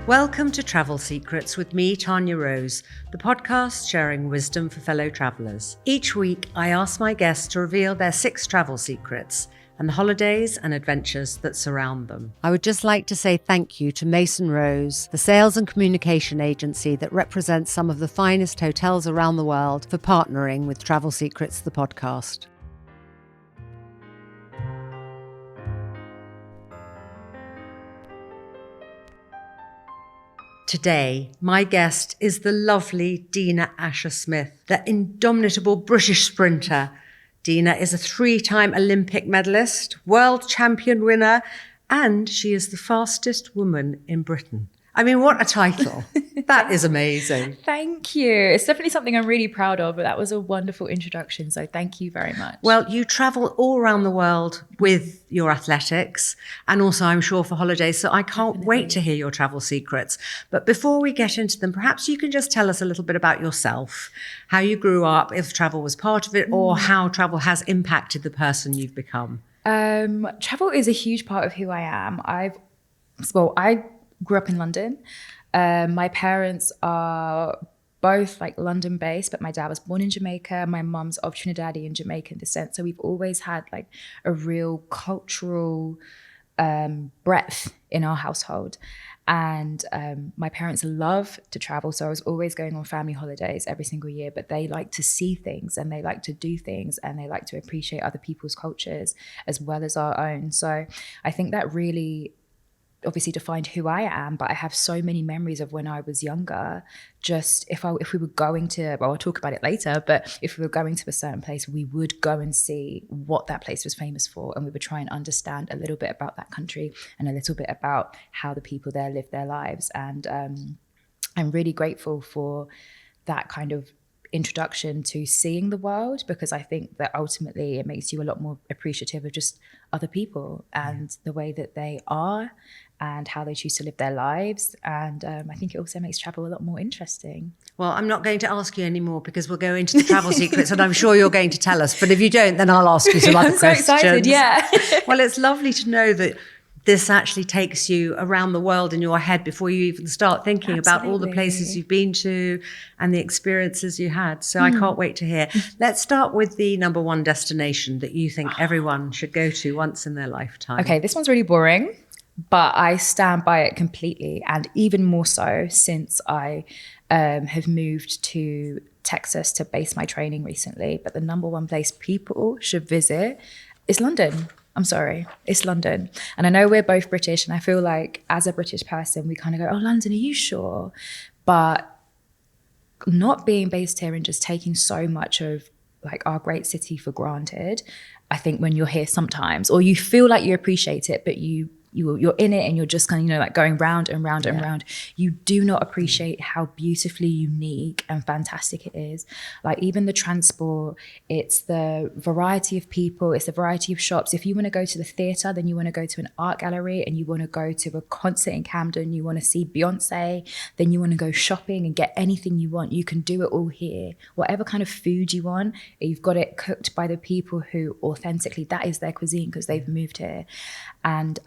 Welcome to Travel Secrets with me, Tanya Rose, the podcast sharing wisdom for fellow travellers. Each week, I ask my guests to reveal their 6 travel secrets and the holidays and adventures that surround them. I would just like to say thank you to Mason Rose, the sales and communication agency that represents some of the finest hotels around the world, for partnering with Travel Secrets, the podcast. Today, my guest is the lovely Dina Asher-Smith, the indomitable British sprinter. Dina is a 3-time Olympic medalist, world champion winner, and she is the fastest woman in Britain. I mean, what a title. That is amazing. Thank you. It's definitely something I'm really proud of, but that was a wonderful introduction. So thank you very much. Well, you travel all around the world with your athletics and also, I'm sure, for holidays. So I can't wait to hear your travel secrets. But before we get into them, perhaps you can just tell us a little bit about yourself, how you grew up, if travel was part of it, or how travel has impacted the person you've become. Travel is a huge part of who I am. I grew up in London. My parents are both like London based, but my dad was born in Jamaica. My mum's of Trinidadian and Jamaican descent. So we've always had like a real cultural breadth in our household. And my parents love to travel. So I was always going on family holidays every single year, but they like to see things and they like to do things and they like to appreciate other people's cultures as well as our own. So I think that really obviously defined who I am, but I have so many memories of when I was younger. Just if we were going to, well, I'll talk about it later, but if we were going to a certain place, we would go and see what that place was famous for, and we would try and understand a little bit about that country and a little bit about how the people there live their lives. And I'm really grateful for that kind of introduction to seeing the world, because I think that ultimately it makes you a lot more appreciative of just other people and the way that they are and how they choose to live their lives. And I think it also makes travel a lot more interesting. Well, I'm not going to ask you anymore because we'll go into the travel secrets and I'm sure you're going to tell us. But if you don't, then I'll ask you some other questions. I'm so excited, yeah. Well, it's lovely to know that this actually takes you around the world in your head before you even start thinking about all the places you've been to and the experiences you had. So I can't wait to hear. Let's start with the number one destination that you think everyone should go to once in their lifetime. Okay, this one's really boring, but I stand by it completely. And even more so since I have moved to Texas to base my training recently. But the number one place people should visit is London. I'm sorry, it's London. And I know we're both British, and I feel like as a British person, we kind of go, oh, London, are you sure? But not being based here and just taking so much of like our great city for granted, I think when you're here sometimes, or you feel like you appreciate it, but you're in it and you're just kind of, like going round and round and round, you do not appreciate how beautifully unique and fantastic it is. Like even the transport, it's the variety of people, it's the variety of shops. If you want to go to the theatre, then you want to go to an art gallery, and you want to go to a concert in Camden, you want to see Beyonce, then you want to go shopping and get anything you want. You can do it all here. Whatever kind of food you want, you've got it cooked by the people who authentically, that is their cuisine because they've moved here. And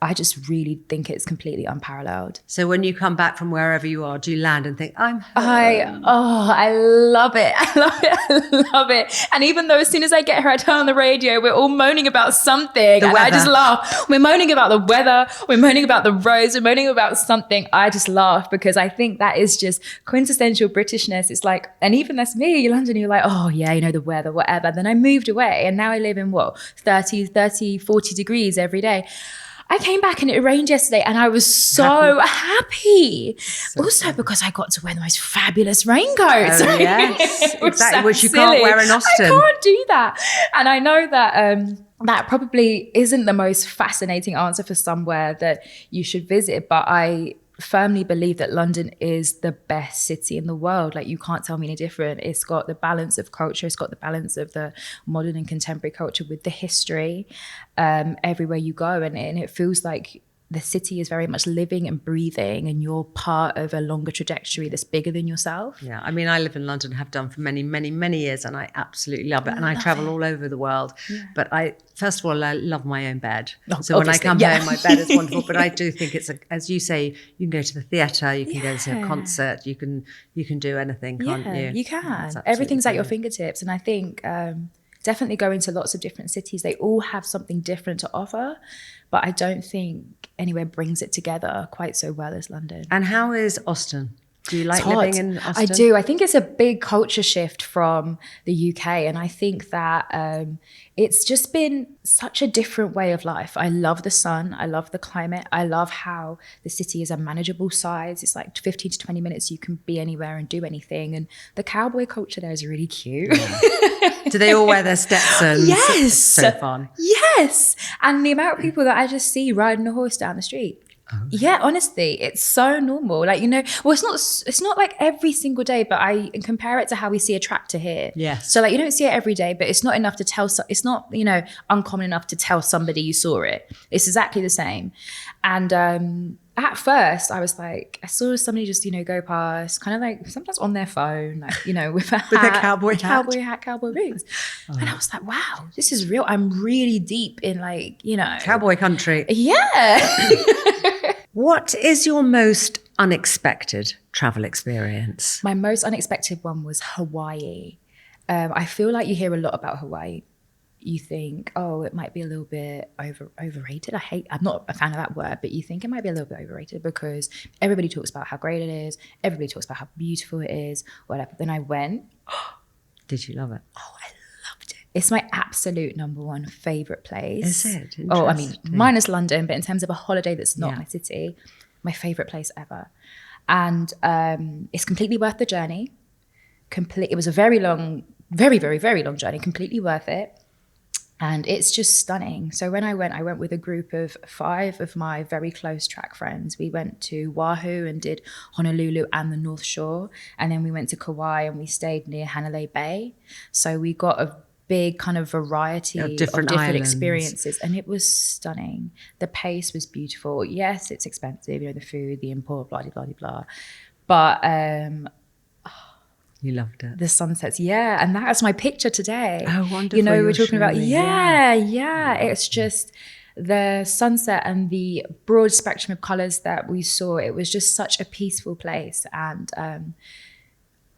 I just really think it's completely unparalleled. So when you come back from wherever you are, do you land and think, I'm home? I love it. I love it. And even though as soon as I get here, I turn on the radio, we're all moaning about something. And I just laugh. We're moaning about the weather. We're moaning about the roads. We're moaning about something. I just laugh because I think that is just quintessential Britishness. It's like, and even that's me, you're London, you're like, oh yeah, the weather, whatever. Then I moved away and now I live in 30, 40 degrees every day. I came back and it rained yesterday and I was so happy. Also because I got to wear the most fabulous raincoats. Oh, yes, exactly, which you can't wear in Austin. I can't do that. And I know that that probably isn't the most fascinating answer for somewhere that you should visit, but I firmly believe that London is the best city in the world. Like you can't tell me any different. It's got the balance of culture. It's got the balance of the modern and contemporary culture with the history everywhere you go. And it feels like the city is very much living and breathing, and you're part of a longer trajectory that's bigger than yourself. Yeah, I mean, I live in London, have done for many, many, many years, and I absolutely love it. And I travel all over the world. Yeah. But first of all, I love my own bed. Oh, so when I come home, my bed is wonderful. But I do think it's, as you say, you can go to the theatre, you can go to a concert, you can do anything, can't you? You can. Everything's at your fingertips. And I think definitely going to lots of different cities, they all have something different to offer. But I don't think anywhere brings it together quite so well as London. And how is Austin? Do you like living in Austin? I do. I think it's a big culture shift from the UK. And I think that it's just been such a different way of life. I love the sun. I love the climate. I love how the city is a manageable size. It's like 15 to 20 minutes. You can be anywhere and do anything. And the cowboy culture there is really cute. Yeah. Do they all wear their Stetsons? Yes. It's so fun. Yes. And the amount of people that I just see riding a horse down the street. Oh. Yeah, honestly, it's so normal. Like, well, it's not like every single day, but I compare it to how we see a tractor here. Yes. So like, you don't see it every day, but it's not enough to tell, it's not, uncommon enough to tell somebody you saw it. It's exactly the same. And at first I was like, I saw somebody just, go past, kind of like sometimes on their phone, like, with a hat, with a cowboy hat, cowboy boots. Oh. And I was like, wow, this is real. I'm really deep in like, cowboy country. Yeah. What is your most unexpected travel experience? My most unexpected one was Hawaii. I feel like you hear a lot about Hawaii. You think, oh, it might be a little bit overrated. I'm not a fan of that word, but you think it might be a little bit overrated because everybody talks about how great it is. Everybody talks about how beautiful it is, whatever. Then I went. Did you love it? Oh, I loved it. It's my absolute number one favorite place. Is it? Oh, I mean, minus London, but in terms of a holiday that's not my city, my favorite place ever. And it's completely worth the journey. It was a very long, very, very, very long journey, completely worth it. And it's just stunning. So when I went with a group of 5 of my very close track friends. We went to Oahu and did Honolulu and the North Shore. And then we went to Kauai and we stayed near Hanalei Bay. So we got a big kind of variety of different experiences. And it was stunning. The pace was beautiful. Yes, it's expensive, the food, the import, blah, blah, blah, blah. But you loved it. The sunsets, yeah. And that's my picture today. Oh, wonderful. We're talking about, yeah. It's just the sunset and the broad spectrum of colors that we saw. It was just such a peaceful place. And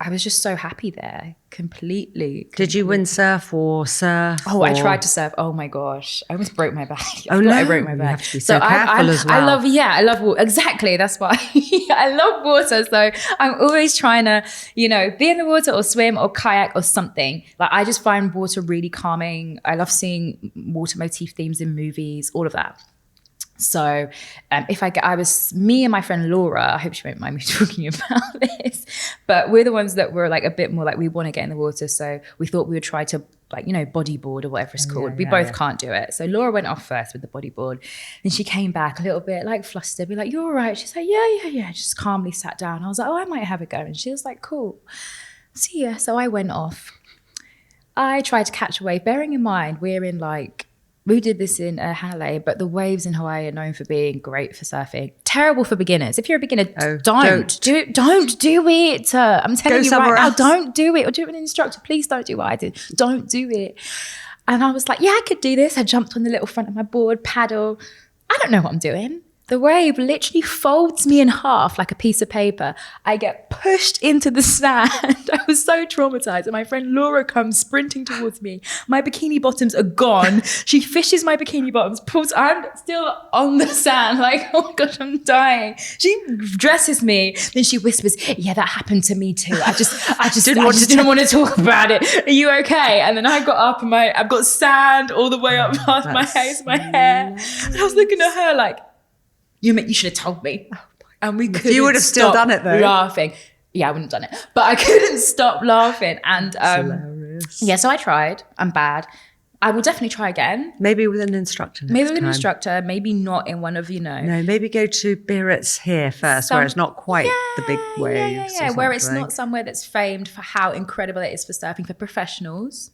I was just so happy there, completely. Did you windsurf or surf? Oh, I tried to surf. Oh my gosh, I almost broke my back. I broke my back. You have to be so careful as well. I love water. Exactly, that's why I love water. So I'm always trying to, be in the water or swim or kayak or something. Like I just find water really calming. I love seeing water motif themes in movies, all of that. So me and my friend Laura, I hope she won't mind me talking about this, but we're the ones that were like a bit more like we want to get in the water. So we thought we would try to bodyboard or whatever it's called. We both can't do it. So Laura went off first with the bodyboard and she came back a little bit like flustered, be like, you're all right. She's like, yeah. Just calmly sat down. I was like, oh, I might have a go. And she was like, cool. See ya. So I went off. I tried to catch a wave, bearing in mind we did this in Hanalei, but the waves in Hawaii are known for being great for surfing. Terrible for beginners. If you're a beginner, don't do it. I'm telling you right now, don't do it. Or do it with an instructor. Please don't do what I did. Don't do it. And I was like, yeah, I could do this. I jumped on the little front of my board, paddle. I don't know what I'm doing. The wave literally folds me in half like a piece of paper. I get pushed into the sand. I was so traumatized. And my friend Laura comes sprinting towards me. My bikini bottoms are gone. She fishes my bikini bottoms, I'm still on the sand. Like, oh my gosh, I'm dying. She dresses me. Then she whispers, yeah, that happened to me too. I just didn't want to talk about it. Are you okay? And then I got up and I've got sand all the way up past my face, my hair. And I was looking at her like, you should have told me. And we couldn't. You would have still done it though. Laughing. Yeah, I wouldn't have done it. But I couldn't stop laughing. And hilarious. Yeah, so I tried. I'm bad. I will definitely try again. Maybe with an instructor next time. Maybe not in one of, No, maybe go to Biarritz here first, where it's not quite the big waves. Yeah, where it's not somewhere that's famed for how incredible it is for surfing for professionals.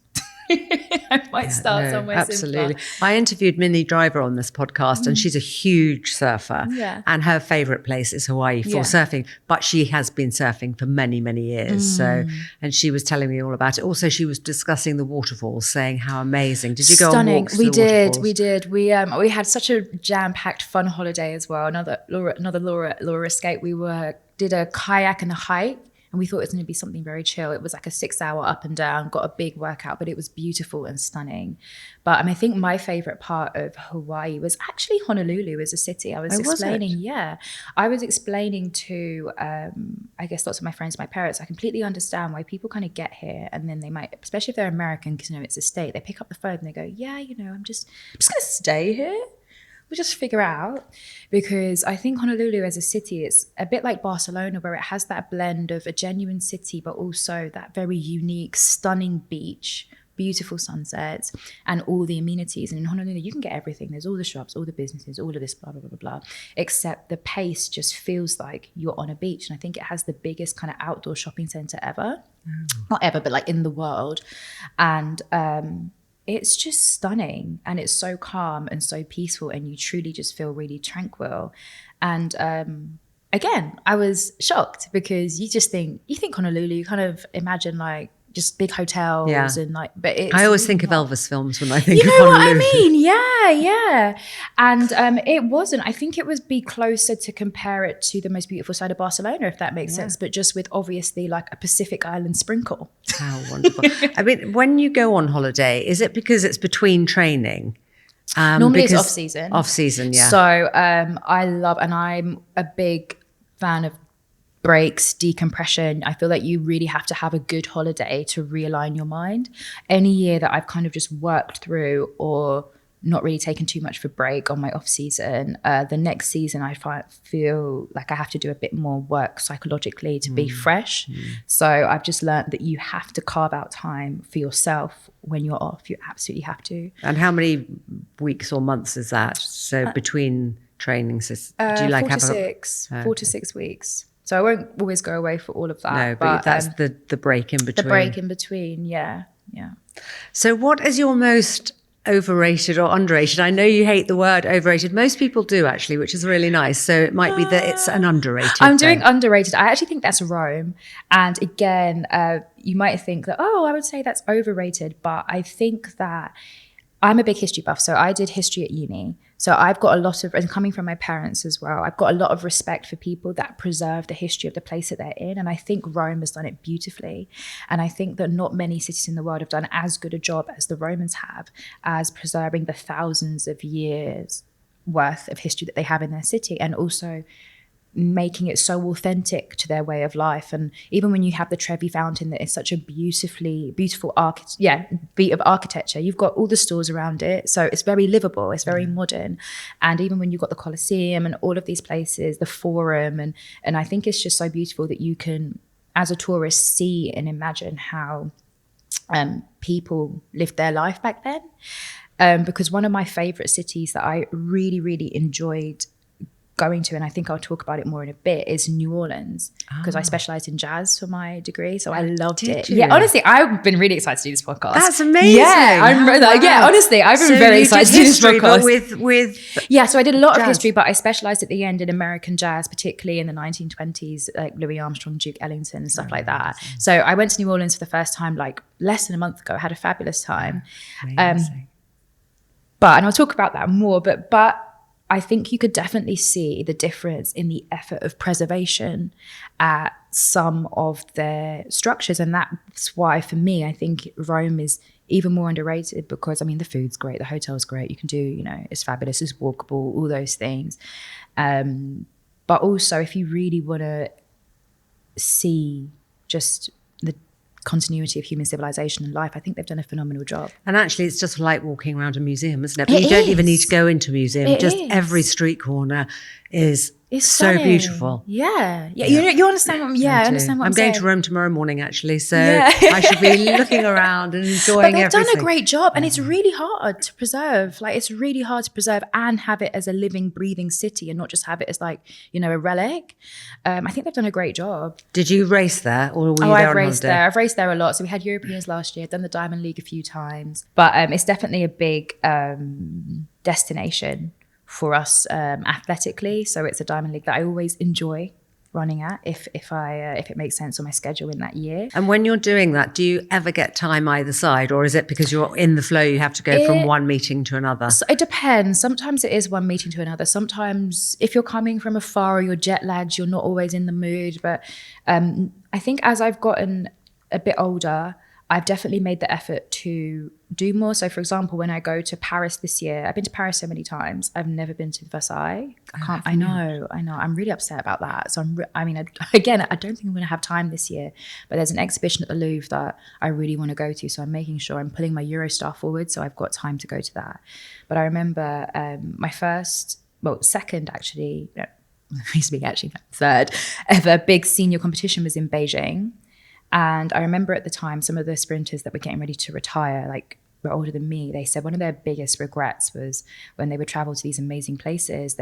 I might start somewhere absolutely. simpler. I interviewed Minnie Driver on this podcast, and she's a huge surfer. Yeah. And her favorite place is Hawaii for surfing, but she has been surfing for many, many years. So, and she was telling me all about it. Also, she was discussing the waterfalls, saying how amazing. Did you go on walks? We did. We had such a jam-packed, fun holiday as well. Another Laura escape. We did a kayak and a hike. And we thought it was going to be something very chill. It was like a 6-hour up and down, got a big workout, but it was beautiful and stunning. But I think my favorite part of Hawaii was actually Honolulu as a city. I was explaining to, I guess, lots of my friends, my parents, I completely understand why people kind of get here and then they might, especially if they're American, because, it's a state, they pick up the phone and they go, yeah, I'm just going to stay here. We'll just figure out, because I think Honolulu as a city, it's a bit like Barcelona, where it has that blend of a genuine city, but also that very unique, stunning beach, beautiful sunsets, and all the amenities. And in Honolulu, you can get everything. There's all the shops, all the businesses, all of this, blah, blah, blah, blah, blah. Except the pace just feels like you're on a beach. And I think it has the biggest kind of outdoor shopping center ever. Not ever, but like in the world. And, it's just stunning, and it's so calm and so peaceful, and you truly just feel really tranquil. And again, I was shocked, because you think Honolulu, you kind of imagine like just big hotels and like, but it's, I always think of Elvis films when I think of Honolulu. You know what I mean? Yeah. And it wasn't. I think it would be closer to compare it to the most beautiful side of Barcelona, if that makes sense, but just with obviously like a Pacific Island sprinkle. How wonderful. I mean, when you go on holiday, is it because it's between training? Normally it's off season. Off season, yeah. So I love, and I'm a big fan of breaks, decompression. I feel like you really have to have a good holiday to realign your mind. Any year that I've kind of just worked through or not really taken too much of a break on my off season, the next season I feel like I have to do a bit more work psychologically to be fresh. So I've just learned that you have to carve out time for yourself when you're off. You absolutely have to. And how many weeks or months is that? So between trainings, do you like 4 to 6 weeks. So I won't always go away for all of that. No, but that's the break in between. The break in between, yeah. So what is your most overrated or underrated? I know you hate the word overrated. Most people do, actually, which is really nice. So it might be that it's an underrated I'm doing underrated. I actually think that's Rome. And again, you might think that, I would say that's overrated. But I think that I'm a big history buff. So I did history at uni. So I've got a lot of, and coming from my parents as well, I've got a lot of respect for people that preserve the history of the place that they're in. And I think Rome has done it beautifully. And I think that not many cities in the world have done as good a job as the Romans have, as preserving the thousands of years worth of history that they have in their city, and also making it so authentic to their way of life. And even when you have the Trevi Fountain, that is such a beautiful beat of architecture, you've got all the stores around it, so it's very livable, it's very modern. And even when you've got the Colosseum and all of these places, the Forum, and I think it's just so beautiful that you can, as a tourist, see and imagine how people lived their life back then. Because one of my favorite cities that I really, really enjoyed going to, and I think I'll talk about it more in a bit, is New Orleans, because I specialized in jazz for my degree, so I loved it. Yeah, honestly, I've been really excited to do this podcast. That's amazing. Yeah, honestly, I've been very excited to do this podcast. So I did a lot of history, but I specialized at the end in American jazz, particularly in the 1920s, like Louis Armstrong, Duke Ellington, and stuff like that. So I went to New Orleans for the first time like less than a month ago. I had a fabulous time. And I'll talk about that more, but I think you could definitely see the difference in the effort of preservation at some of their structures. And that's why, for me, I think Rome is even more underrated, because, I mean, the food's great, the hotel's great, you can do, it's fabulous, it's walkable, all those things. But also, if you really want to see just the continuity of human civilization and life, I think they've done a phenomenal job. And actually, it's just like walking around a museum, isn't it? But you don't even need to go into a museum. Every street corner is It's so stunning. beautiful. Yeah. You understand what I understand what I'm going saying. to Rome tomorrow morning, actually, so Yeah. I should be looking around and enjoying But they've everything. done a great job, and it's really hard to preserve. Like, it's really hard to preserve and have it as a living, breathing city, and not just have it as like, a relic. I think they've done a great job. Did you race there, or were you there I've on raced holiday? there. I've raced there a lot. So we had Europeans last year. I've done the Diamond League a few times, but it's definitely a big destination for us athletically. So it's a Diamond League that I always enjoy running at if it makes sense on my schedule in that year. And when you're doing that, do you ever get time either side, or is it because you're in the flow, you have to go from one meeting to another? So it depends. Sometimes it is one meeting to another. Sometimes if you're coming from afar or you're jet lagged, you're not always in the mood. But I think as I've gotten a bit older, I've definitely made the effort to do more. So, for example, when I go to Paris this year, I've been to Paris so many times. I've never been to Versailles. I know. I'm really upset about that. So, I don't think I'm going to have time this year. But there's an exhibition at the Louvre that I really want to go to. So I'm making sure I'm pulling my Eurostar forward so I've got time to go to that. But I remember my third ever big senior competition was in Beijing. And I remember at the time, some of the sprinters that were getting ready to retire, like, were older than me. They said one of their biggest regrets was when they would travel to these amazing places,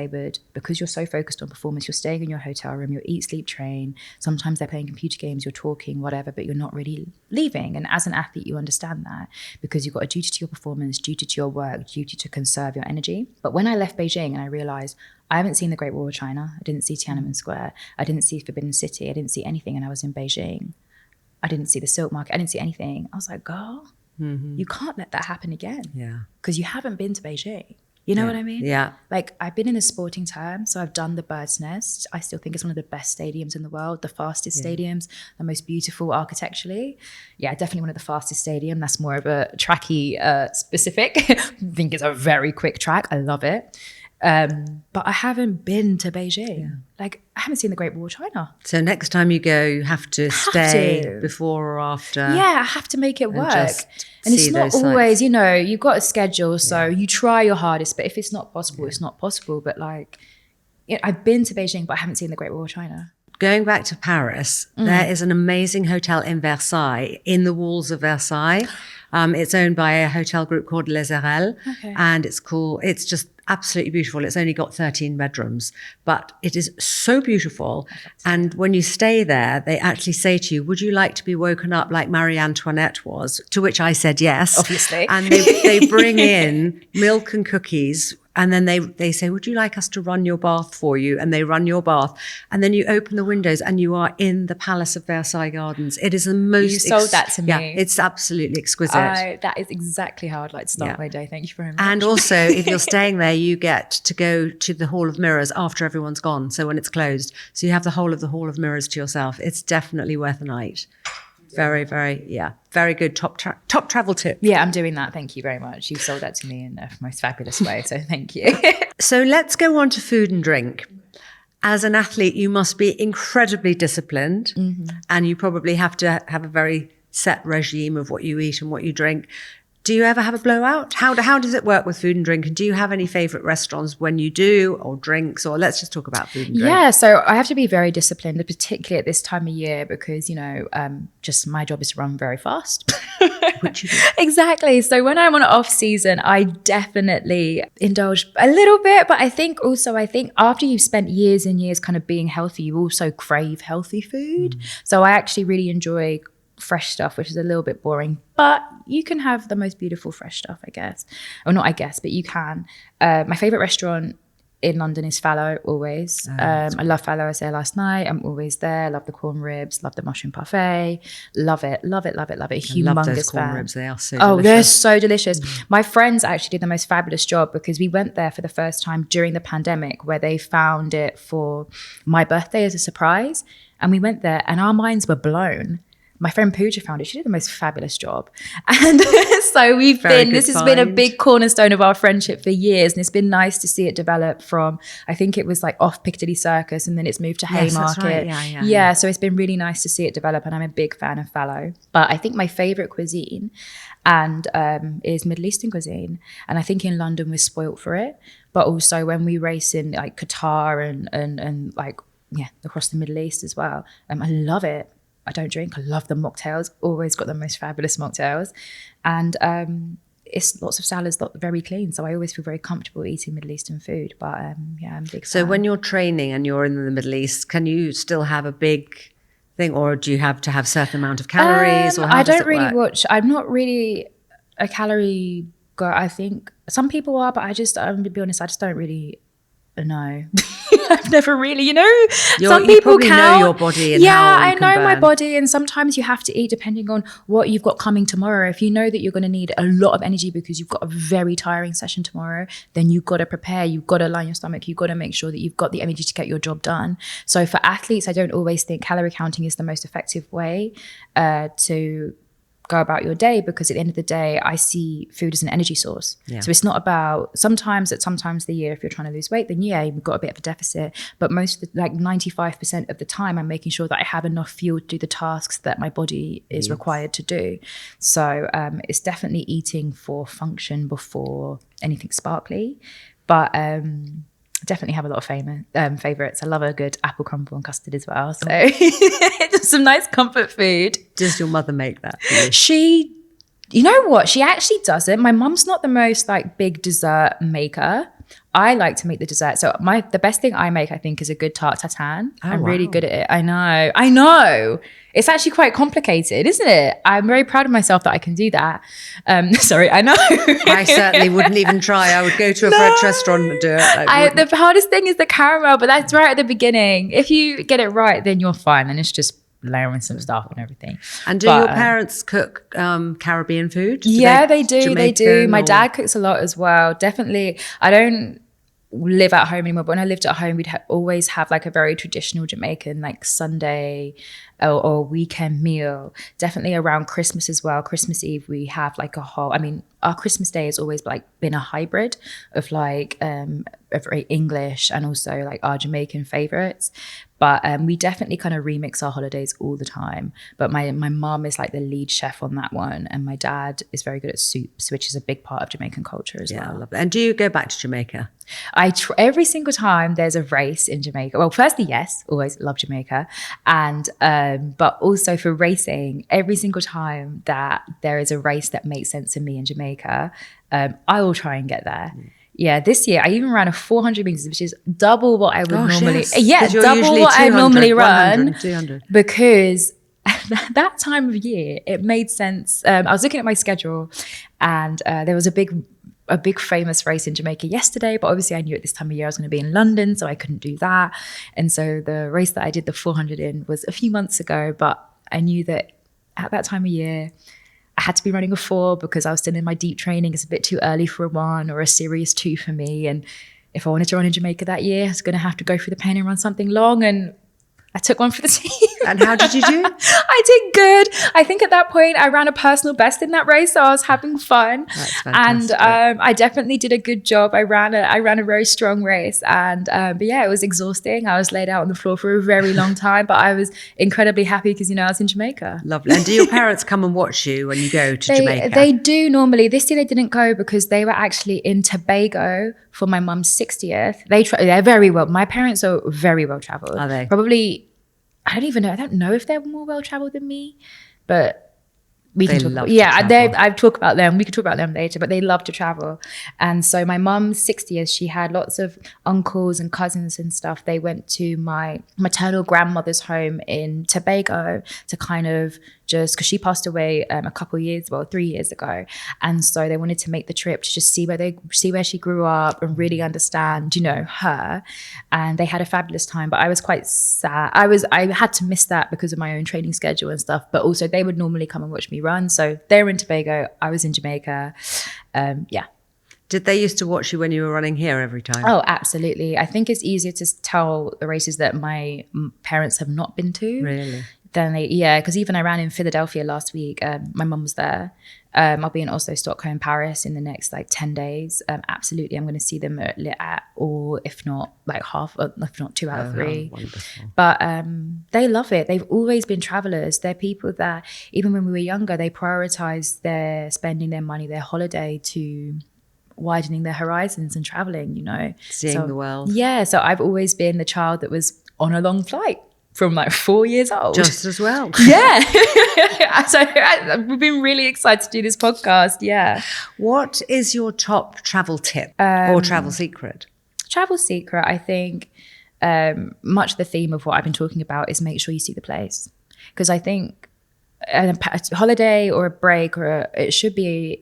because you're so focused on performance, you're staying in your hotel room, you eat, sleep, train. Sometimes they're playing computer games, you're talking, whatever, but you're not really leaving. And as an athlete, you understand that because you've got a duty to your performance, duty to your work, duty to conserve your energy. But when I left Beijing and I realized I haven't seen the Great Wall of China, I didn't see Tiananmen Square, I didn't see Forbidden City, I didn't see anything, and I was in Beijing. I didn't see the silk market. I didn't see anything. I was like, girl, you can't let that happen again. Yeah. Because you haven't been to Beijing. You know what I mean? Yeah. Like, I've been in the sporting term. So I've done the Bird's Nest. I still think it's one of the best stadiums in the world, the fastest stadiums, the most beautiful architecturally. Yeah, definitely one of the fastest stadium. That's more of a tracky specific. I think it's a very quick track. I love it. But I haven't been to Beijing. Yeah. Like, I haven't seen the Great Wall of China. So next time you go, you have to stay before or after. Yeah, I have to make it work. And it's not always, you've got a schedule, so you try your hardest. But if it's not possible, it's not possible. But like, I've been to Beijing, but I haven't seen the Great Wall of China. Going back to Paris, there is an amazing hotel in Versailles, in the walls of Versailles. It's owned by a hotel group called Les Arelles, and it's just absolutely beautiful. It's only got 13 bedrooms, but it is so beautiful. And when you stay there, they actually say to you, would you like to be woken up like Marie Antoinette was? To which I said yes. Obviously. And they bring in milk and cookies. And then they say, would you like us to run your bath for you? And they run your bath. And then you open the windows and you are in the Palace of Versailles Gardens. It is the most... You sold that to me. Yeah, it's absolutely exquisite. That is exactly how I'd like to start my day. Thank you very much. And also, if you're staying there, you get to go to the Hall of Mirrors after everyone's gone. So when it's closed. So you have the whole of the Hall of Mirrors to yourself. It's definitely worth a night. Very, very good top travel tip. Yeah, I'm doing that. Thank you very much. You sold that to me in the most fabulous way. So thank you. So let's go on to food and drink. As an athlete, you must be incredibly disciplined, and you probably have to have a very set regime of what you eat and what you drink. Do you ever have a blowout? How does it work with food and drink? And do you have any favorite restaurants when you do, or drinks, or let's just talk about food and drink? Yeah, so I have to be very disciplined, particularly at this time of year, because, just my job is to run very fast. Which you do. Exactly. So when I'm on off season, I definitely indulge a little bit, but I think after you've spent years and years kind of being healthy, you also crave healthy food. So I actually really enjoy fresh stuff, which is a little bit boring, but you can have the most beautiful fresh stuff, I guess. Or not I guess, but you can. My favorite restaurant in London is Fallow, always. I love Fallow. I was there last night. I'm always there. Love the corn ribs, love the mushroom parfait. Love it. Humongous love those corn fan. ribs. They are so delicious. Oh, they're so delicious. My friends actually did the most fabulous job because we went there for the first time during the pandemic, where they found it for my birthday as a surprise. And we went there and our minds were blown. my friend Pooja found it. She did the most fabulous job. And so this has been a big cornerstone of our friendship for years. And it's been nice to see it develop from, I think it was like off Piccadilly Circus and then it's moved to Haymarket. That's right. Yeah. So it's been really nice to see it develop. And I'm a big fan of Fallow. But I think my favorite cuisine is Middle Eastern cuisine. And I think in London we're spoilt for it. But also when we race in like Qatar and like, across the Middle East as well. I love it. I don't drink. I love the mocktails. Always got the most fabulous mocktails. And it's lots of salads, very clean. So I always feel very comfortable eating Middle Eastern food. But I'm a big fan. So when you're training and you're in the Middle East, can you still have a big thing, or do you have to have a certain amount of calories? Or how does it work? Watch. I'm not really a calorie girl. I think some people are, but I'm going to be honest, I just don't really know. I've never really, some people can know your body and how you I know my body, and sometimes you have to eat depending on what you've got coming tomorrow. If you know that you're going to need a lot of energy because you've got a very tiring session tomorrow, then you've got to prepare, you've got to line your stomach, you've got to make sure that you've got the energy to get your job done. So for athletes, I don't always think calorie counting is the most effective way to go about your day, because at the end of the day, I see food as an energy source. Yeah. So it's not about sometimes the year, if you're trying to lose weight, then you've got a bit of a deficit. But most of the, like 95% of the time, I'm making sure that I have enough fuel to do the tasks that my body is required to do. So it's definitely eating for function before anything sparkly. But definitely have a lot of favorites. I love a good apple crumble and custard as well. So just some nice comfort food. Does your mother make that for you? She, you know what? She actually doesn't. My mum's not the most like big dessert maker. I like to make the dessert. So the best thing I make, I think, is a good tarte tatin. I'm really good at it. I know. It's actually quite complicated, isn't it? I'm very proud of myself that I can do that. Sorry, I know. I certainly wouldn't even try. I would go to a French restaurant and do it. The hardest thing is the caramel, but that's right at the beginning. If you get it right, then you're fine. And it's just layering some stuff on everything. And do your parents cook Caribbean food? They do. They do. My dad cooks a lot as well. Definitely. I don't live at home anymore, but when I lived at home, we'd always have like a very traditional Jamaican like Sunday or weekend meal. Definitely around Christmas as well. Christmas Eve, we have like our Christmas Day has always like been a hybrid of like a very English and also like our Jamaican favorites. But we definitely kind of remix our holidays all the time. But my mum is like the lead chef on that one. And my dad is very good at soups, which is a big part of Jamaican culture as well. I love it. And do you go back to Jamaica? Every single time there's a race in Jamaica. Well, firstly, yes, always love Jamaica. And but also for racing, every single time that there is a race that makes sense to me in Jamaica, I will try and get there. Yeah, this year I even ran a 400 meters, which is double what I would normally. Yes. Yeah, double what I normally run. 200. Because that time of year, it made sense. I was looking at my schedule, and there was a big famous race in Jamaica yesterday, but obviously I knew at this time of year I was going to be in London, so I couldn't do that. And so the race that I did the 400 in was a few months ago, but I knew that at that time of year, I had to be running a 4 because I was still in my deep training. It's a bit too early for a 1 or a serious 2 for me. And if I wanted to run in Jamaica that year, I was going to have to go through the pain and run something long. And I took one for the team. And how did you do? I did good. I think at that point I ran a personal best in that race, so I was having fun. That's fantastic. And I definitely did a good job. I ran a very strong race, and but yeah, it was exhausting. I was laid out on the floor for a very long time, but I was incredibly happy because I was in Jamaica. Lovely. And do your parents come and watch you when you go to Jamaica? They do normally. This year they didn't go because they were actually in Tobago for my mum's 60th. They're very well. My parents are very well traveled. Are they? Probably. I don't know if they're more well-traveled than me, but we can talk about, I talk about them. We can talk about them later, but they love to travel. And so my mum's 60th, she had lots of uncles and cousins and stuff. They went to my maternal grandmother's home in Tobago to kind of just, because she passed away 3 years ago. And so they wanted to make the trip to just see where she grew up and really understand, her. And they had a fabulous time, but I was quite sad. I had to miss that because of my own training schedule and stuff, but also they would normally come and watch me run. So they were in Tobago, I was in Jamaica. Did they used to watch you when you were running here every time? Oh, absolutely. I think it's easier to tell the races that my parents have not been to. Really? Then because even I ran in Philadelphia last week. My mum was there. I'll be in Oslo, Stockholm, Paris in the next like 10 days. Absolutely, I'm going to see them at Lit At, or if not like half, if not 2 out of 3. Wonderful. But they love it. They've always been travelers. They're people that even when we were younger, they prioritized their spending their money, their holiday to widening their horizons and traveling, Seeing the world. Yeah, so I've always been the child that was on a long flight from like 4 years old. Just as well. Yeah. So we've been really excited to do this podcast. Yeah. What is your top travel tip or travel secret? Travel secret, I think much the theme of what I've been talking about is make sure you see the place. Because I think a holiday or a break it should be,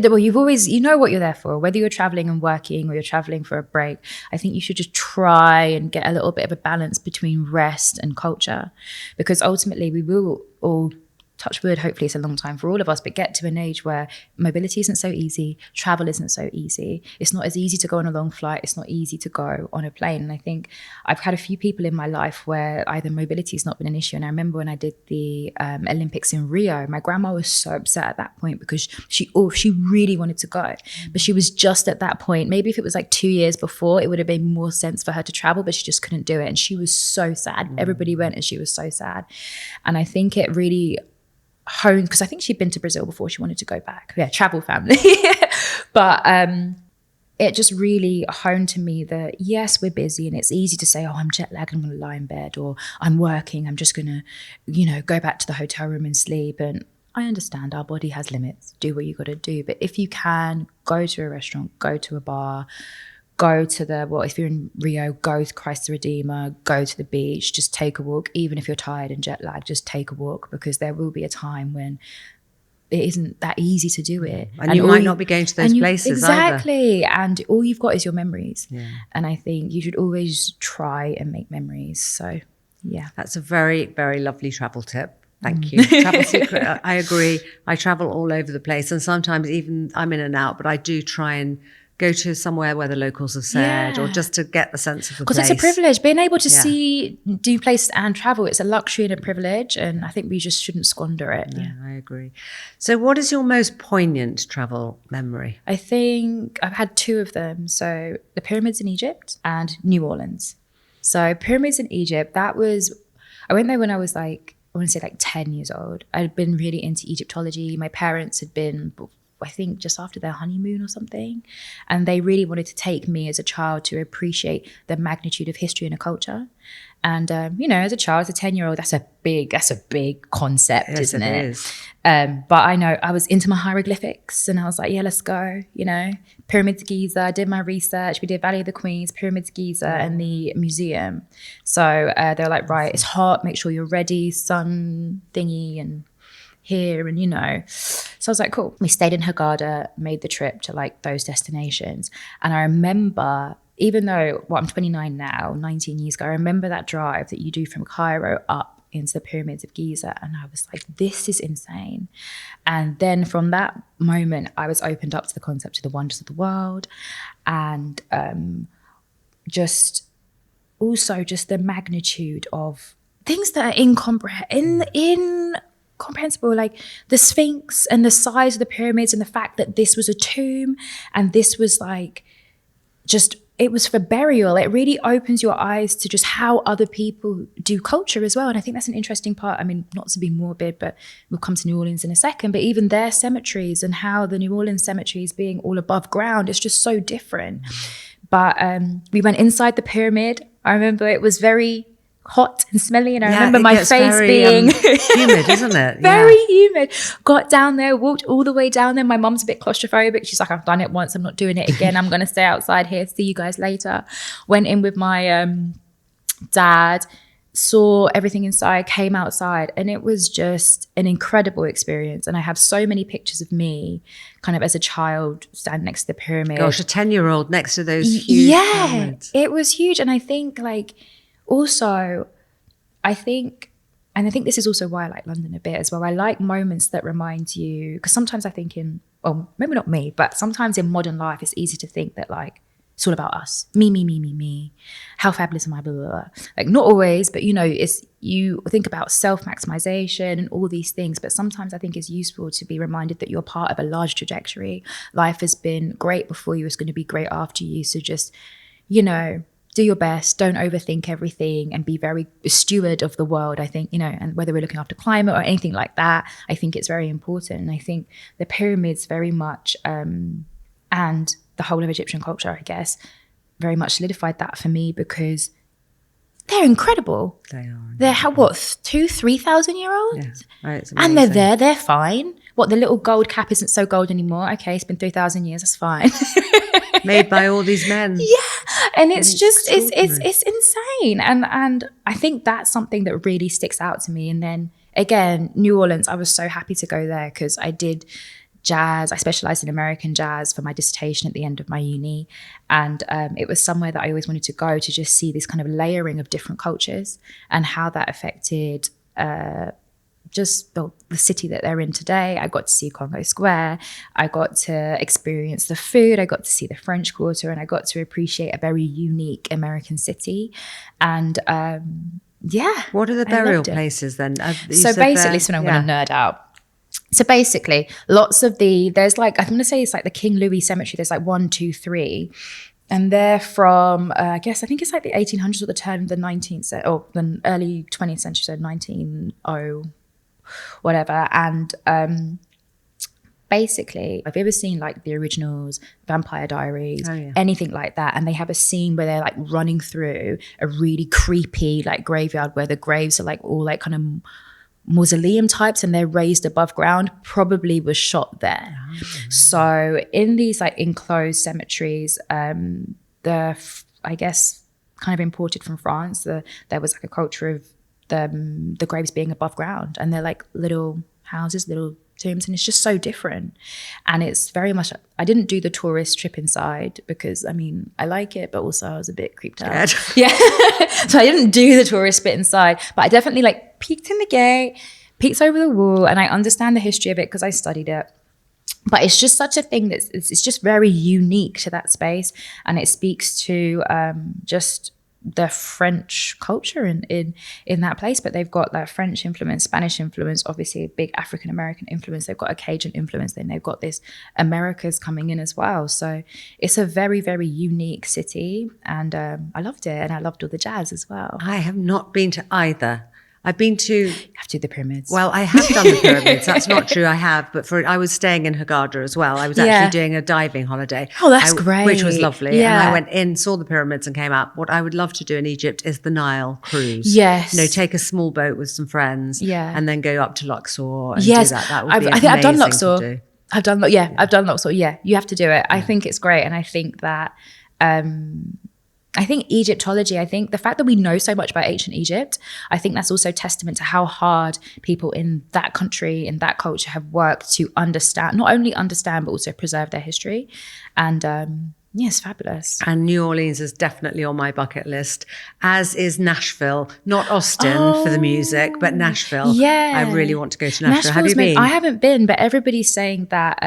well, you know what you're there for, whether you're traveling and working or you're traveling for a break. I think you should just try and get a little bit of a balance between rest and culture, because ultimately we will all, touch wood, hopefully it's a long time for all of us, but get to an age where mobility isn't so easy, travel isn't so easy. It's not as easy to go on a long flight. It's not easy to go on a plane. And I think I've had a few people in my life where either mobility has not been an issue. And I remember when I did the Olympics in Rio, my grandma was so upset at that point because she really wanted to go. But she was just at that point. Maybe if it was like 2 years before, it would have made more sense for her to travel, but she just couldn't do it. And she was so sad. Everybody went and she was so sad. And I think it really honed, because I think she'd been to Brazil before she wanted to go back. Yeah, travel family. But it just really honed to me that yes, we're busy and it's easy to say, oh, I'm jet lagged, I'm going to lie in bed, or I'm working, I'm just going to, go back to the hotel room and sleep. And I understand our body has limits. Do what you got to do. But if you can, go to a restaurant, go to a bar, go to if you're in Rio, go to Christ the Redeemer, go to the beach, just take a walk. Even if you're tired and jet lagged, just take a walk, because there will be a time when it isn't that easy to do it. And you might not be going to those places exactly. either. And all you've got is your memories. Yeah. And I think you should always try and make memories. So, yeah. That's a very, very lovely travel tip. Thank you. Travel secret, I agree. I travel all over the place, and sometimes even I'm in and out, but I do try and go to somewhere where the locals have said, or just to get the sense of the place. Because it's a privilege. Being able to see new places and travel, it's a luxury and a privilege, and I think we just shouldn't squander it. Yeah, I agree. So what is your most poignant travel memory? I think I've had 2 of them. So the pyramids in Egypt and New Orleans. So pyramids in Egypt, I went there when I was like, I want to say like 10 years old. I'd been really into Egyptology. My parents had been, I think, just after their honeymoon or something. And they really wanted to take me as a child to appreciate the magnitude of history and a culture. And, as a child, as a 10-year-old, that's a big concept, yes, isn't it? It is. But I know I was into my hieroglyphics, and I was like, yeah, let's go, Pyramids Giza. I did my research. We did Valley of the Queens, Pyramids Giza, and the museum. So they were like, right, it's hot. Make sure you're ready, sun thingy and here, and So I was like, cool. We stayed in Hurghada, made the trip to like those destinations. And I remember, even though, I'm 29 now, 19 years ago, I remember that drive that you do from Cairo up into the pyramids of Giza. And I was like, this is insane. And then from that moment, I was opened up to the concept of the wonders of the world, and just the magnitude of things that are incomprehensible, like the Sphinx and the size of the pyramids, and the fact that this was a tomb and this was like it was for burial. It really opens your eyes to just how other people do culture as well. And I think that's an interesting part. I mean, not to be morbid, but we'll come to New Orleans in a second, but even their cemeteries and how the New Orleans cemeteries being all above ground, it's just so different. But we went inside the pyramid. I remember it was very hot and smelly, and I remember my face being humid, isn't it? Very humid. Got down there, walked all the way down there. My mum's a bit claustrophobic. She's like, I've done it once, I'm not doing it again. I'm going to stay outside here. See you guys later. Went in with my dad, saw everything inside, came outside, and it was just an incredible experience. And I have so many pictures of me kind of as a child standing next to the pyramid. Gosh, a 10-year-old next to those huge pyramids. It was huge. And I think also, I think this is also why I like London a bit as well. I like moments that remind you, because sometimes I think maybe not me, but sometimes in modern life, it's easy to think that it's all about us. Me. how fabulous am I, blah, blah, blah. Like not always, but it's, you think about self-maximization and all these things, but sometimes I think it's useful to be reminded that you're part of a large trajectory. Life has been great before you, it's going to be great after you. So just, do your best, don't overthink everything, and be very a steward of the world, I think, and whether we're looking after climate or anything like that, I think it's very important. And I think the pyramids very much, and the whole of Egyptian culture, I guess, very much solidified that for me, because they're incredible. They are. They're 2,000-3,000 year olds? Yeah. Right, it's and amazing. they're fine. What, the little gold cap isn't so gold anymore? Okay, it's been 3,000 years, that's fine. Made by all these men. Yeah. And it's just, it's insane. And I think that's something that really sticks out to me. And then again, New Orleans, I was so happy to go there because I did jazz. I specialized in American jazz for my dissertation at the end of my uni. And it was somewhere that I always wanted to go to just see this kind of layering of different cultures and how that affected just the city that they're in today. I got to see Congo Square. I got to experience the food. I got to see the French Quarter, and I got to appreciate a very unique American city. And what are the burial places then? So basically, I'm going to nerd out. So basically, lots of there's like, I'm going to say it's like the King Louis Cemetery. There's like 1, 2, 3. And they're from, I think it's like the 1800s or the turn of the 19th, or the early 20th century, so 1900, whatever. And basically, have you ever seen like the originals, Vampire Diaries, anything like that? And they have a scene where they're like running through a really creepy like graveyard where the graves are like all like kind of mausoleum types and they're raised above ground, probably was shot there. So in these like enclosed cemeteries, I guess kind of imported from France, there was like a culture of the graves being above ground, and they're like little houses, little tombs, and it's just so different. And it's very much, I didn't do the tourist trip inside because I like it, but also I was a bit creeped out. Yeah. So I didn't do the tourist bit inside, but I definitely like peeked in the gate, peeked over the wall, and I understand the history of it because I studied it. But it's just such a thing that it's just very unique to that space, and it speaks to just the French culture in that place. But they've got that French influence, Spanish influence, obviously a big African American influence. They've got a Cajun influence, then they've got this Americas coming in as well. So it's a very, very unique city, and I loved it, and I loved all the jazz as well. I have not been to either. I've been to... You have to do the pyramids. Well, I have done the pyramids. That's not true. I have. But I was staying in Hurghada as well. I was actually doing a diving holiday. Oh, that's great. Which was lovely. Yeah. And I went in, saw the pyramids and came out. What I would love to do in Egypt is the Nile cruise. Yes. Take a small boat with some friends. Yeah. And then go up to Luxor and yes. do that. That would be I think I've done Luxor. To do. I've done Luxor. Yeah, you have to do it. I think it's great. And I think that... I think Egyptology, I think the fact that we know so much about ancient Egypt, I think that's also testament to how hard people in that country, in that culture have worked to understand, not only understand, but also preserve their history. And it's fabulous. And New Orleans is definitely on my bucket list, as is Nashville. Not Austin for the music, but Nashville. Yeah. I really want to go to Nashville. Have you been? I haven't been, but everybody's saying that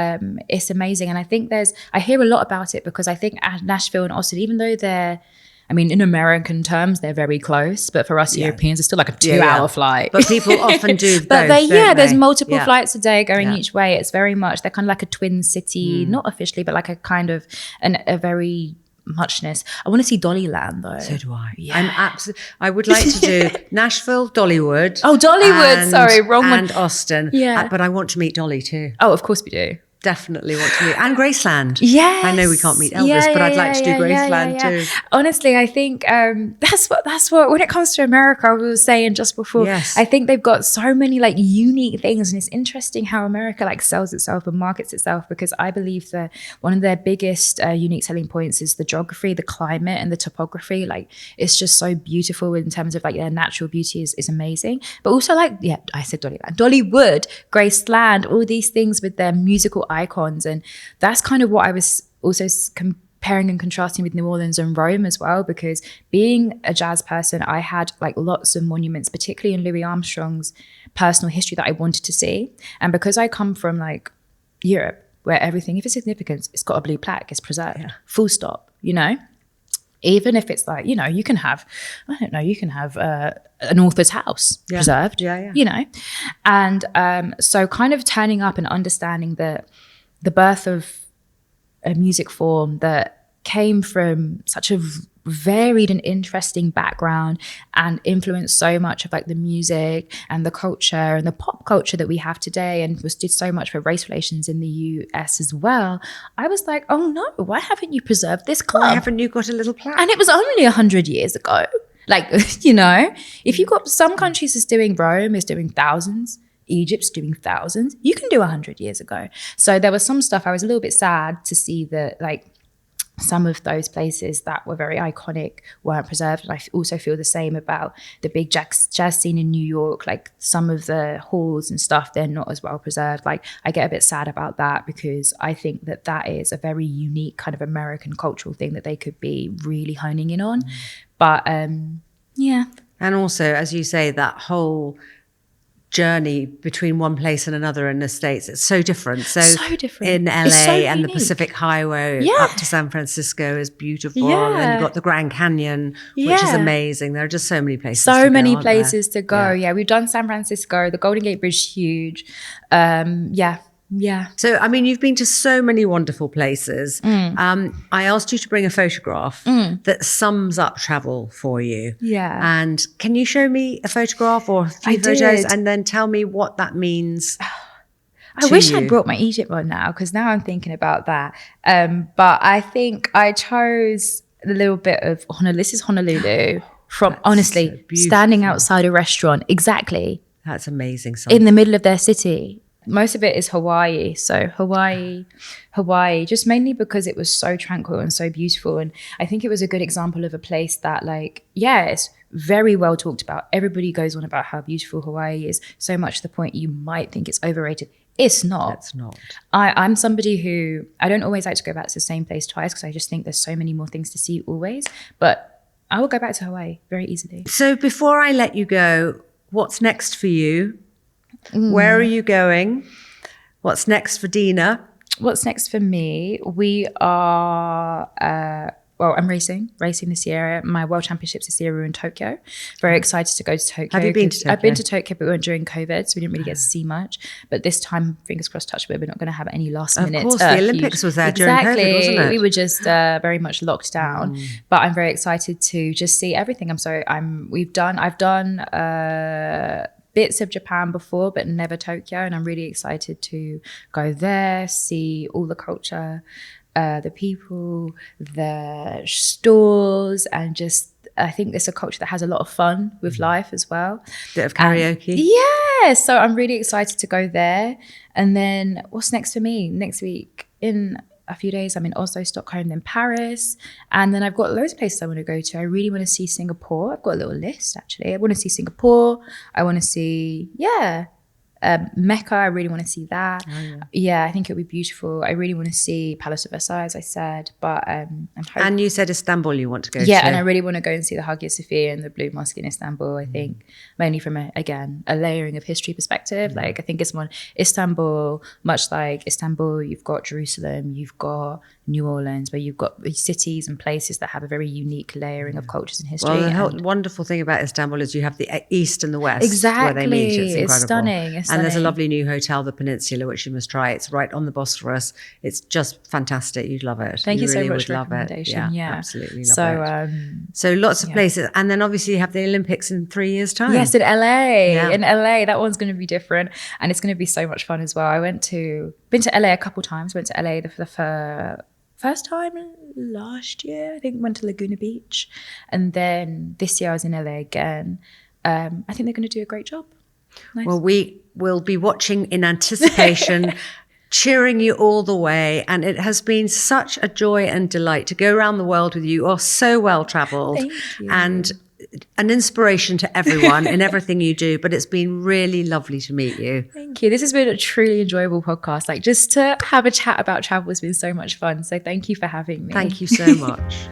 it's amazing. And I think I hear a lot about it because I think Nashville and Austin, even though they're, in American terms, they're very close, but for us Europeans, it's still like a 2-hour flight. But people often do both, but there's multiple Yeah. flights a day going each way. It's very much, they're kind of like a twin city, not officially, but like a kind of a very muchness. I want to see Dollyland though. So do I. Yeah. I would like to do Nashville, Dollywood. Oh, Dollywood. Sorry, wrong one. And Austin. Yeah. But I want to meet Dolly too. Oh, of course we do. Definitely want to meet. And Graceland. Yes. I know we can't meet Elvis, but I'd like to do Graceland too. Honestly, I think that's what when it comes to America, I was saying just before, Yes. I think they've got so many like unique things, and it's interesting how America like sells itself and markets itself, because I believe that one of their biggest unique selling points is the geography, the climate, and the topography. Like it's just so beautiful in terms of like their natural beauty is amazing, but also like, I said Dollyland, Dollywood, Graceland, all these things with their musical icons. And that's kind of what I was also comparing and contrasting with New Orleans and Rome as well, because being a jazz person, I had like lots of monuments, particularly in Louis Armstrong's personal history, that I wanted to see. And because I come from like Europe, where everything, if it's significant, it's got a blue plaque, it's preserved, full stop, Even if it's like, you can have, an author's house preserved, And so kind of turning up and understanding that the birth of a music form that came from such a varied and interesting background and influenced so much of like the music and the culture and the pop culture that we have today, and did so much for race relations in the US as well. I was like, oh no, why haven't you preserved this club? Why haven't you got a little plaque? And it was only 100 years ago. Like, if you've got some countries is doing, Rome is doing thousands, Egypt's doing thousands, you can do 100 years ago. So there was some stuff I was a little bit sad to see that like some of those places that were very iconic weren't preserved. And I also feel the same about the big jazz scene in New York. Like some of the halls and stuff, they're not as well preserved. Like I get a bit sad about that, because I think that is a very unique kind of American cultural thing that they could be really honing in on. But yeah. And also, as you say, that whole journey between one place and another in the States, it's so different. So different in LA so and unique. The Pacific Highway up to San Francisco is beautiful. Yeah. And then you've got the Grand Canyon, which is amazing. There are just so many places to go. Yeah, we've done San Francisco. The Golden Gate Bridge is huge. Yeah. So, I mean, you've been to so many wonderful places. I asked you to bring a photograph that sums up travel for you. Yeah. And can you show me a photograph or a few photos and then tell me what that means? I wish I'd brought my Egypt one now, because now I'm thinking about that. But I think I chose a little bit of Honolulu. This is Honolulu from, honestly, so standing outside a restaurant. Exactly. That's amazing. In the middle of their city. Most of it is Hawaii. So Hawaii, just mainly because it was so tranquil and so beautiful. And I think it was a good example of a place that it's very well talked about. Everybody goes on about how beautiful Hawaii is, so much to the point you might think it's overrated. It's not. It's not. I'm somebody who, I don't always like to go back to the same place twice, because I just think there's so many more things to see always. But I will go back to Hawaii very easily. So before I let you go, what's next for you? Where are you going? What's next for Dina? What's next for me? We are, I'm racing this year. My world championships this year were in Tokyo. Very excited to go to Tokyo. Have you been to Tokyo? I've been to Tokyo, but we went during COVID, so we didn't really get to see much. But this time, fingers crossed, touch wood, we're not going to have any last minute. Of course, the Olympics was there during COVID, wasn't it? We were just very much locked down. But I'm very excited to just see everything. I've done bits of Japan before, but never Tokyo, and I'm really excited to go there, see all the culture, the people, the stores, and just I think it's a culture that has a lot of fun with life as well. Bit of karaoke. So I'm really excited to go there. And then what's next for me? Next week, in a few days, I'm in Oslo, Stockholm, then Paris. And then I've got loads of places I want to go to. I really want to see Singapore. I've got a little list, actually. I want to see Singapore. I want to see, Mecca. I really want to see that. I think it'll be beautiful. I really want to see Palace of Versailles, as I said. But I'm hoping. And you said Istanbul you want to go to. Yeah, and I really want to go and see the Hagia Sophia and the Blue Mosque in Istanbul, I think. Mainly from, a layering of history perspective. I think it's one, Istanbul, much like Istanbul, you've got Jerusalem, you've got New Orleans, where you've got cities and places that have a very unique layering of cultures and history. Well, the wonderful thing about Istanbul is you have the east and the west. Exactly. Where they meet. It's incredible. It's stunning. And there's a lovely new hotel, the Peninsula, which you must try. It's right on the Bosphorus. It's just fantastic. You'd love it. Thank you really so much for the love recommendation. Yeah, absolutely love it. So lots of places. And then obviously you have the Olympics in 3 years' time. Yes, in LA. Yeah. In LA, that one's going to be different. And it's going to be so much fun as well. I been to LA a couple times. Went to LA for the first time last year. I think went to Laguna Beach. And then this year I was in LA again. I think they're going to do a great job. Nice. Well, we will be watching in anticipation, cheering you all the way. And it has been such a joy and delight to go around the world with you. You are so well traveled. Thank you. And an inspiration to everyone in everything you do. But it's been really lovely to meet you. Thank you. This has been a truly enjoyable podcast. Just to have a chat about travel has been so much fun. So thank you for having me. Thank you so much.